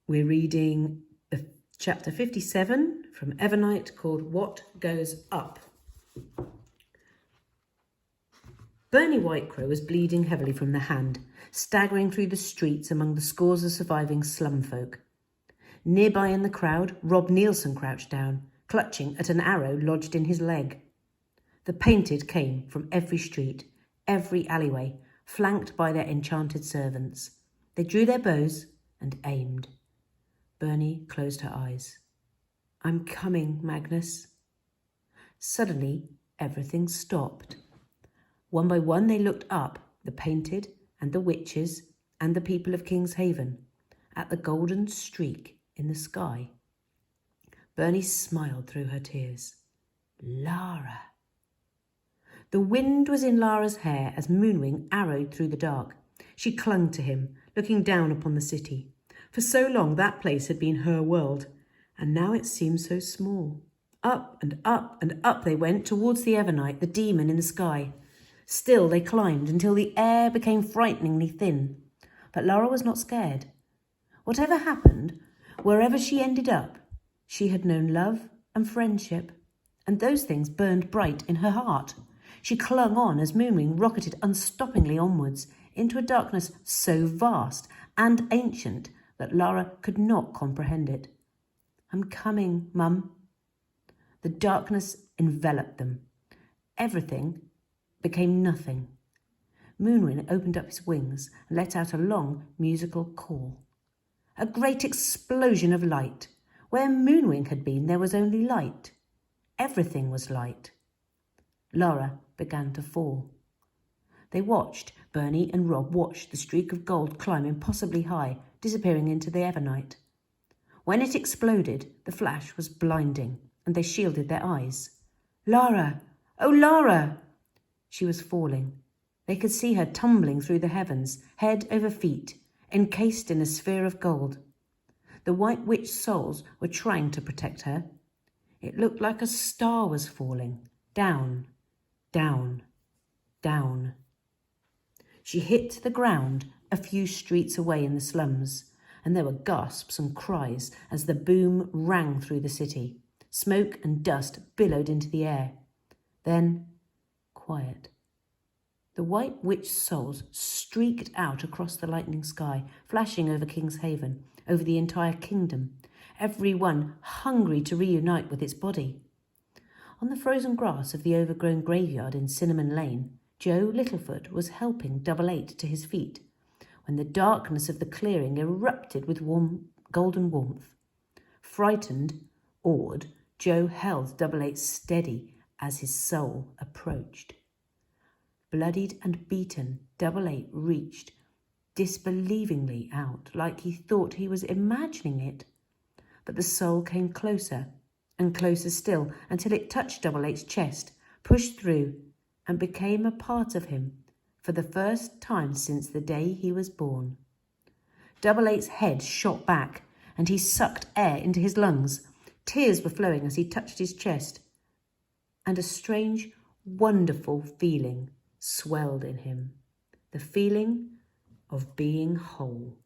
We're reading chapter 57 from EVERNIGHT called What Goes Up. Bernie Whitecrow was bleeding heavily from the hand, staggering through the streets among the scores of surviving slum folk. Nearby in the crowd, Rob Nielsen crouched down, clutching at an arrow lodged in his leg. The painted came from every street, every alleyway, flanked by their enchanted servants. They drew their bows and aimed. Bernie closed her eyes. "I'm coming, Magnus." Suddenly, everything stopped. One by one they looked up, the painted and the witches and the people of King's Haven, at the golden streak in the sky. Bernie smiled through her tears. Lara. The wind was in Lara's hair as Moonwing arrowed through the dark. She clung to him, looking down upon the city. For so long that place had been her world, and now it seemed so small. Up and up and up they went towards the EVERNIGHT, the demon in the sky. Still they climbed until the air became frighteningly thin. But Lara was not scared. Whatever happened, wherever she ended up, she had known love and friendship, and those things burned bright in her heart. She clung on as Moonwing rocketed unstoppingly onwards into a darkness so vast and ancient that Lara could not comprehend it. "I'm coming, Mum." The darkness enveloped them. Everything became nothing. Moonwing opened up his wings and let out a long musical call. A great explosion of light. Where Moonwing had been, there was only light. Everything was light. Lara began to fall. They watched, Bernie and Rob watched the streak of gold climb impossibly high, disappearing into the EVERNIGHT. When it exploded, the flash was blinding, and they shielded their eyes. "Lara! Oh, Lara!" She was falling. They could see her tumbling through the heavens, head over feet, encased in a sphere of gold. The White Witch souls were trying to protect her. It looked like a star was falling, down, down, down. She hit the ground a few streets away in the slums, and there were gasps and cries as the boom rang through the city. Smoke and dust billowed into the air. Then, quiet. The White Witch souls streaked out across the lightning sky, flashing over King's Haven, over the entire kingdom, every one hungry to reunite with its body. On the frozen grass of the overgrown graveyard in Cinnamon Lane, Joe Littlefoot was helping Double Eight to his feet when the darkness of the clearing erupted with warm, golden warmth. Frightened, awed, Joe held Double Eight steady as his soul approached. Bloodied and beaten, Double Eight reached disbelievingly out, like he thought he was imagining it. But the soul came closer and closer still until it touched Double Eight's chest, pushed through, and became a part of him for the first time since the day he was born. Double Eight's head shot back, and he sucked air into his lungs. Tears were flowing as he touched his chest, and a strange, wonderful feeling swelled in him, the feeling of being whole.